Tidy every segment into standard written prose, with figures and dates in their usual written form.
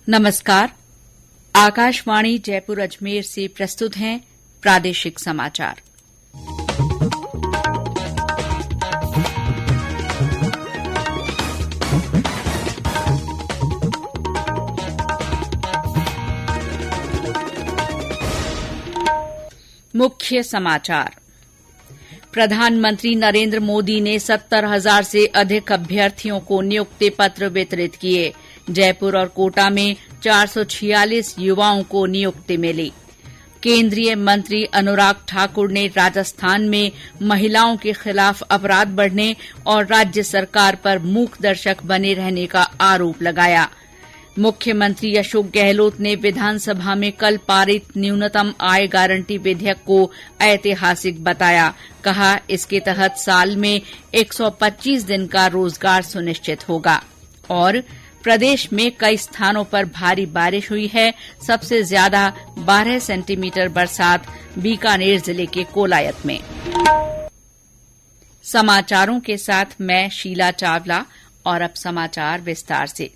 नमस्कार। आकाशवाणी जयपुर अजमेर से प्रस्तुत हैं प्रादेशिक समाचार। मुख्य समाचार। प्रधानमंत्री नरेंद्र मोदी ने 70,000 से अधिक अभ्यर्थियों को नियुक्ति पत्र वितरित किए। जयपुर और कोटा में 446 युवाओं को नियुक्ति मिली। केंद्रीय मंत्री अनुराग ठाकुर ने राजस्थान में महिलाओं के खिलाफ अपराध बढ़ने और राज्य सरकार पर मूक दर्शक बने रहने का आरोप लगाया। मुख्यमंत्री अशोक गहलोत ने विधानसभा में कल पारित न्यूनतम आय गारंटी विधेयक को ऐतिहासिक बताया। कहा, इसके तहत साल में 125 दिन का रोजगार सुनिश्चित होगा। और प्रदेश में कई स्थानों पर भारी बारिश हुई है। सबसे ज्यादा 12 सेंटीमीटर बरसात बीकानेर जिले के कोलायत में। समाचारों के साथ मैं शीला चावला। और अब समाचार विस्तार से।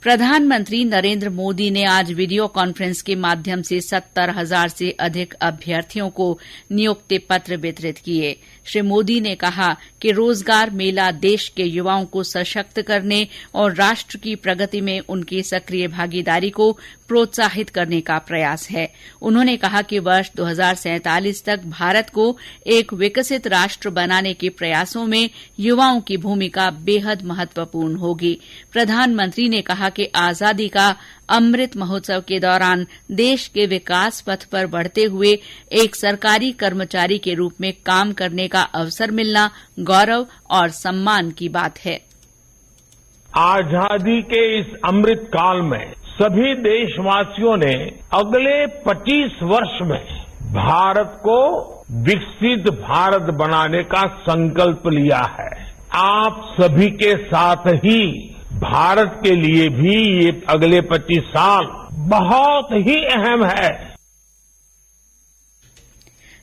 प्रधानमंत्री नरेंद्र मोदी ने आज वीडियो कॉन्फ्रेंस के माध्यम से 70,000 से अधिक अभ्यर्थियों को नियुक्ति पत्र वितरित किए। श्री मोदी ने कहा कि रोजगार मेला देश के युवाओं को सशक्त करने और राष्ट्र की प्रगति में उनकी सक्रिय भागीदारी को प्रोत्साहित करने का प्रयास है। उन्होंने कहा कि वर्ष 2047 तक भारत को एक विकसित राष्ट्र बनाने के प्रयासों में युवाओं की भूमिका बेहद महत्वपूर्ण होगी। प्रधानमंत्री ने कहा कि आजादी का अमृत महोत्सव के दौरान देश के विकास पथ पर बढ़ते हुए एक सरकारी कर्मचारी के रूप में काम करने का अवसर मिलना गौरव और सम्मान की बात है। आजादी के इस अमृत काल में सभी देशवासियों ने अगले 25 वर्ष में भारत को विकसित भारत बनाने का संकल्प लिया है। आप सभी के साथ ही भारत के लिए भी ये अगले 25 साल बहुत ही अहम है।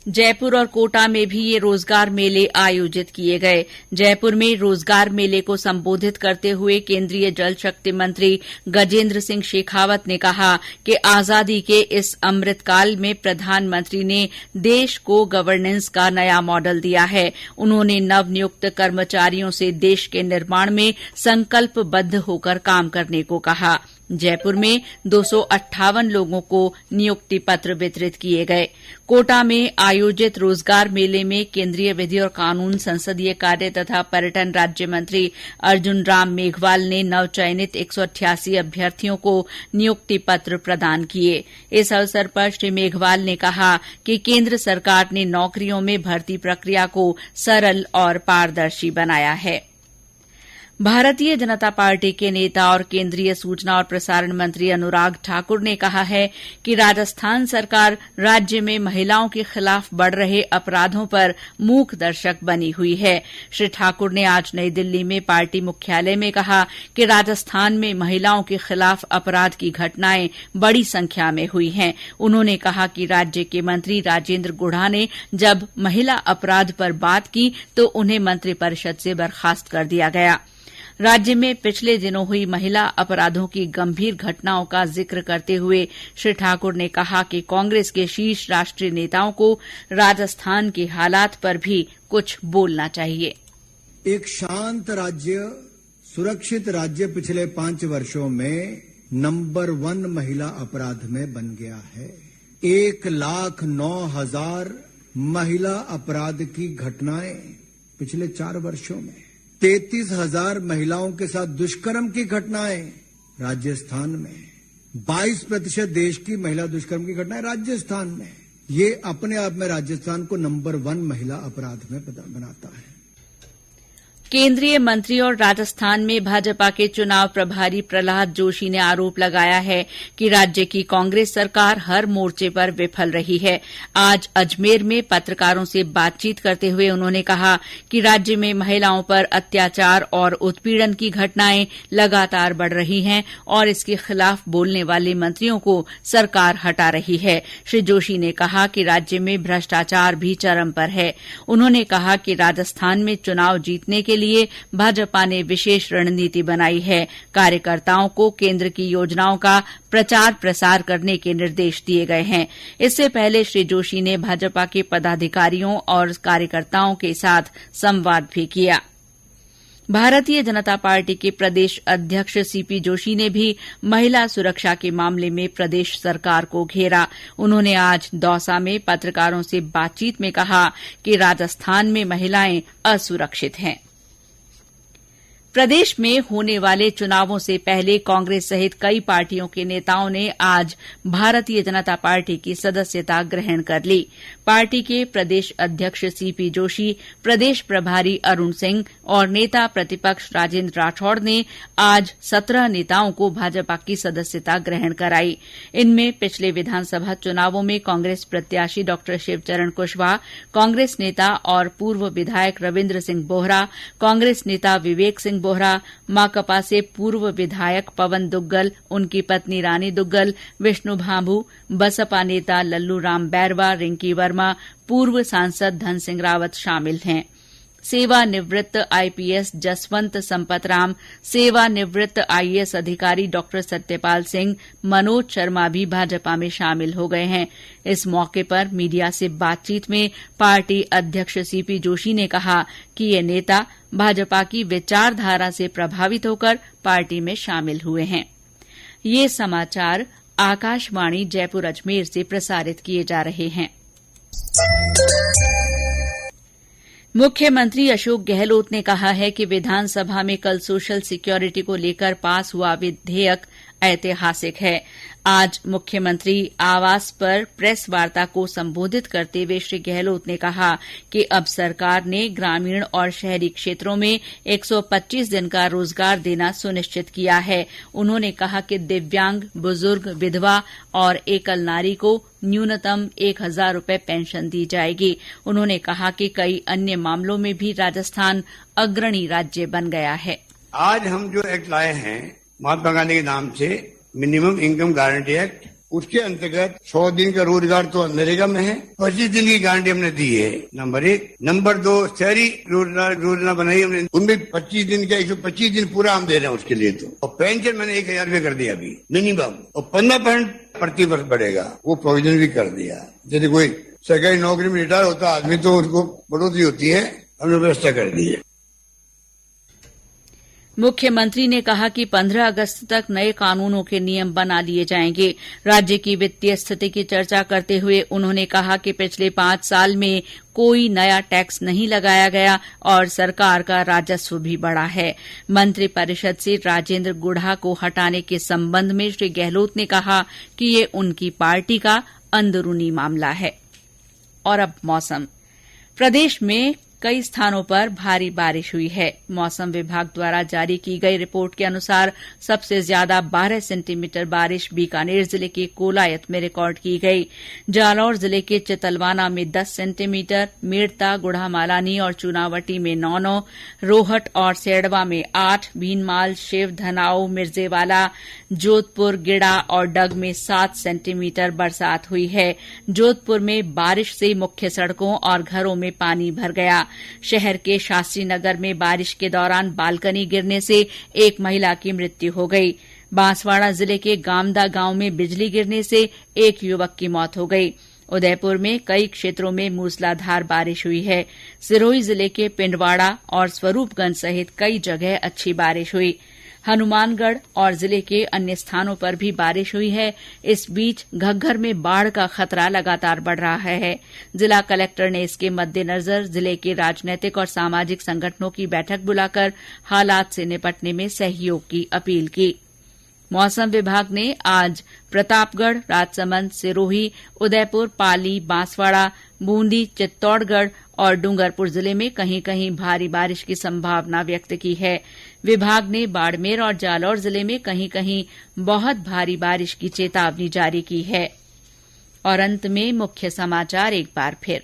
जयपुर और कोटा में भी ये रोजगार मेले आयोजित किए गए। जयपुर में रोजगार मेले को संबोधित करते हुए केंद्रीय जल शक्ति मंत्री गजेंद्र सिंह शेखावत ने कहा कि आजादी के इस अमृतकाल में प्रधानमंत्री ने देश को गवर्नेंस का नया मॉडल दिया है। उन्होंने नवनियुक्त कर्मचारियों से देश के निर्माण में संकल्पबद्ध होकर काम करने को कहा। जयपुर में 258 लोगों को नियुक्ति पत्र वितरित किए गए। कोटा में आयोजित रोजगार मेले में केंद्रीय विधि और कानून, संसदीय कार्य तथा पर्यटन राज्य मंत्री अर्जुन राम मेघवाल ने नवचयनित 188 अभ्यर्थियों को नियुक्ति पत्र प्रदान किए। इस अवसर पर श्री मेघवाल ने कहा कि केंद्र सरकार ने नौकरियों में भर्ती प्रक्रिया को सरल और पारदर्शी बनाया है। भारतीय जनता पार्टी के नेता और केंद्रीय सूचना और प्रसारण मंत्री अनुराग ठाकुर ने कहा है कि राजस्थान सरकार राज्य में महिलाओं के खिलाफ बढ़ रहे अपराधों पर मूक दर्शक बनी हुई है। श्री ठाकुर ने आज नई दिल्ली में पार्टी मुख्यालय में कहा कि राजस्थान में महिलाओं के खिलाफ अपराध की घटनाएं बड़ी संख्या में हुई हैं। उन्होंने कहा कि राज्य के मंत्री राजेंद्र गुढ़ा ने जब महिला अपराध पर बात की तो उन्हें मंत्रिपरिषद से बर्खास्त कर दिया गया। राज्य में पिछले दिनों हुई महिला अपराधों की गंभीर घटनाओं का जिक्र करते हुए श्री ठाकुर ने कहा कि कांग्रेस के शीर्ष राष्ट्रीय नेताओं को राजस्थान के हालात पर भी कुछ बोलना चाहिए। एक शांत राज्य, सुरक्षित राज्य पिछले 5 वर्षों में नंबर 1 महिला अपराध में बन गया है। 1,09,000 महिला अपराध की घटनाएं पिछले 4 वर्षों में। 33,000 महिलाओं के साथ दुष्कर्म की घटनाएं राजस्थान में। 22% देश की महिला दुष्कर्म की घटनाएं राजस्थान में। ये अपने आप में राजस्थान को नंबर 1 महिला अपराध में बनाता है। केंद्रीय मंत्री और राजस्थान में भाजपा के चुनाव प्रभारी प्रहलाद जोशी ने आरोप लगाया है कि राज्य की कांग्रेस सरकार हर मोर्चे पर विफल रही है। आज अजमेर में पत्रकारों से बातचीत करते हुए उन्होंने कहा कि राज्य में महिलाओं पर अत्याचार और उत्पीड़न की घटनाएं लगातार बढ़ रही हैं और इसके खिलाफ बोलने वाले मंत्रियों को सरकार हटा रही है। श्री जोशी ने कहा कि राज्य में भ्रष्टाचार भी चरम पर है। उन्होंने कहा कि राजस्थान में चुनाव जीतने के लिए भाजपा ने विशेष रणनीति बनाई है। कार्यकर्ताओं को केंद्र की योजनाओं का प्रचार प्रसार करने के निर्देश दिए गए हैं। इससे पहले श्री जोशी ने भाजपा के पदाधिकारियों और कार्यकर्ताओं के साथ संवाद भी किया। भारतीय जनता पार्टी के प्रदेश अध्यक्ष सीपी जोशी ने भी महिला सुरक्षा के मामले में प्रदेश सरकार को घेरा। उन्होंने आज दौसा में पत्रकारों से बातचीत में कहा कि राजस्थान में महिलाएं असुरक्षित हैं। प्रदेश में होने वाले चुनावों से पहले कांग्रेस सहित कई पार्टियों के नेताओं ने आज भारतीय जनता पार्टी की सदस्यता ग्रहण कर ली। पार्टी के प्रदेश अध्यक्ष सीपी जोशी, प्रदेश प्रभारी अरुण सिंह और नेता प्रतिपक्ष राजेंद्र राठौड़ ने आज 17 नेताओं को भाजपा की सदस्यता ग्रहण कराई। इनमें पिछले विधानसभा चुनावों में कांग्रेस प्रत्याशी डॉ शिवचरण कुशवाहा, कांग्रेस नेता और पूर्व विधायक रविन्द्र सिंह बोहरा, कांग्रेस नेता विवेक सिंह बोहरा, माकपा से पूर्व विधायक पवन दुग्गल, उनकी पत्नी रानी दुग्गल, विष्णु भांभू, बसपा नेता लल्लू राम बैरवा, रिंकी वर्मा, पूर्व सांसद धन सिंह रावत शामिल हैं। सेवानिवृत्त आईपीएस जसवंत संपतराम, सेवानिवृत्त आईएएस अधिकारी डॉ सत्यपाल सिंह, मनोज शर्मा भी भाजपा में शामिल हो गए हैं। इस मौके पर मीडिया से बातचीत में पार्टी अध्यक्ष सीपी जोशी ने कहा कि ये नेता भाजपा की विचारधारा से प्रभावित होकर पार्टी में शामिल हुए हैं। ये समाचार आकाशवाणी जयपुर अजमेर से प्रसारित किए जा रहे हैं। मुख्यमंत्री अशोक गहलोत ने कहा है कि विधानसभा में कल सोशल सिक्योरिटी को लेकर पास हुआ विधेयक ऐतिहासिक है। आज मुख्यमंत्री आवास पर प्रेस वार्ता को संबोधित करते हुए श्री गहलोत ने कहा कि अब सरकार ने ग्रामीण और शहरी क्षेत्रों में 125 दिन का रोजगार देना सुनिश्चित किया है। उन्होंने कहा कि दिव्यांग, बुजुर्ग, विधवा और एकल नारी को न्यूनतम 1000 रूपये पेंशन दी जाएगी। उन्होंने कहा कि कई अन्य मामलों में भी राजस्थान अग्रणी राज्य बन गया है। आज हम जो एक्ट लाए हैं महात्मा गांधी के नाम से, मिनिमम इनकम गारंटी एक्ट, उसके अंतर्गत 100 दिन का रोजगार तो नरेगा में है, 25 दिन की गारंटी हमने दी है, नंबर 1। नंबर 2, शहरी योजना बनाई हमने, उनमें 25 दिन का 125 दिन पूरा हम दे रहे हैं उसके लिए तो। और पेंशन मैंने 1000 रुपये कर दिया अभी मिनिमम, और 15% प्रति वर्ष बढ़ेगा, वो प्रोविजन भी कर दिया। यदि कोई सरकारी नौकरी में रिटायर होता आदमी तो उसको बढ़ोतरी होती है, हमने व्यवस्था कर दी है। मुख्यमंत्री ने कहा कि 15 अगस्त तक नए कानूनों के नियम बना लिए जाएंगे। राज्य की वित्तीय स्थिति की चर्चा करते हुए उन्होंने कहा कि पिछले 5 साल में कोई नया टैक्स नहीं लगाया गया और सरकार का राजस्व भी बढ़ा है। मंत्रिपरिषद से राजेंद्र गुढ़ा को हटाने के संबंध में श्री गहलोत ने कहा कि ये उनकी पार्टी का अंदरूनी मामला है। और अब मौसम। प्रदेश में कई स्थानों पर भारी बारिश हुई है। मौसम विभाग द्वारा जारी की गई रिपोर्ट के अनुसार सबसे ज्यादा 12 सेंटीमीटर बारिश बीकानेर जिले के कोलायत में रिकॉर्ड की गई। जालौर जिले के चितलवाना में 10 सेंटीमीटर, मेड़ता, गुढ़ामालानी और चुनावटी में 9-9, रोहट और सेड़वा में 8, भीनमाल, शिव, धनाऊ, मिर्जेवाला, जोधपुर, गिड़ा और डग में 7 सेंटीमीटर बरसात हुई है। जोधपुर में बारिश से मुख्य सड़कों और घरों में पानी भर गया। शहर के शास्त्री नगर में बारिश के दौरान बालकनी गिरने से एक महिला की मृत्यु हो गई। बांसवाड़ा जिले के गामदा गांव में बिजली गिरने से एक युवक की मौत हो गई। उदयपुर में कई क्षेत्रों में मूसलाधार बारिश हुई है। सिरोही जिले के पिंडवाड़ा और स्वरूपगंज सहित कई जगह अच्छी बारिश हुई। हनुमानगढ़ और जिले के अन्य स्थानों पर भी बारिश हुई है। इस बीच घग्घर में बाढ़ का खतरा लगातार बढ़ रहा है। जिला कलेक्टर ने इसके मद्देनजर जिले के राजनैतिक और सामाजिक संगठनों की बैठक बुलाकर हालात से निपटने में सहयोग की अपील की। मौसम विभाग ने आज प्रतापगढ़, राजसमंद, सिरोही, उदयपुर, पाली, बांसवाड़ा, बूंदी, चित्तौड़गढ़ और डूंगरपुर जिले में कहीं कहीं भारी बारिश की संभावना व्यक्त की है। विभाग ने बाड़मेर और जालौर जिले में कहीं कहीं बहुत भारी बारिश की चेतावनी जारी की है। और अंत में मुख्य समाचार एक बार फिर।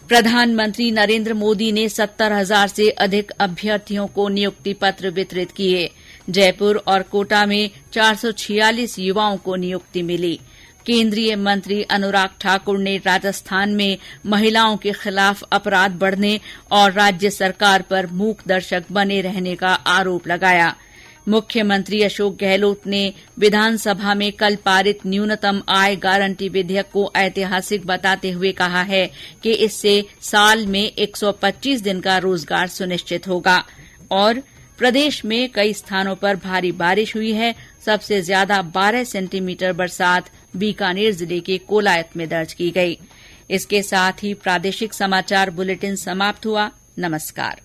प्रधानमंत्री नरेंद्र मोदी ने 70,000 से अधिक अभ्यर्थियों को नियुक्ति पत्र वितरित किए। जयपुर और कोटा में 446 युवाओं को नियुक्ति मिली। केंद्रीय मंत्री अनुराग ठाकुर ने राजस्थान में महिलाओं के खिलाफ अपराध बढ़ने और राज्य सरकार पर मूक दर्शक बने रहने का आरोप लगाया। मुख्यमंत्री अशोक गहलोत ने विधानसभा में कल पारित न्यूनतम आय गारंटी विधेयक को ऐतिहासिक बताते हुए कहा है कि इससे साल में 125 दिन का रोजगार सुनिश्चित होगा। और प्रदेश में कई स्थानों पर भारी बारिश हुई है। सबसे ज्यादा 12 सेंटीमीटर बरसात बीकानेर जिले के कोलायत में दर्ज की गई। इसके साथ ही प्रादेशिक समाचार बुलेटिन समाप्त हुआ। नमस्कार।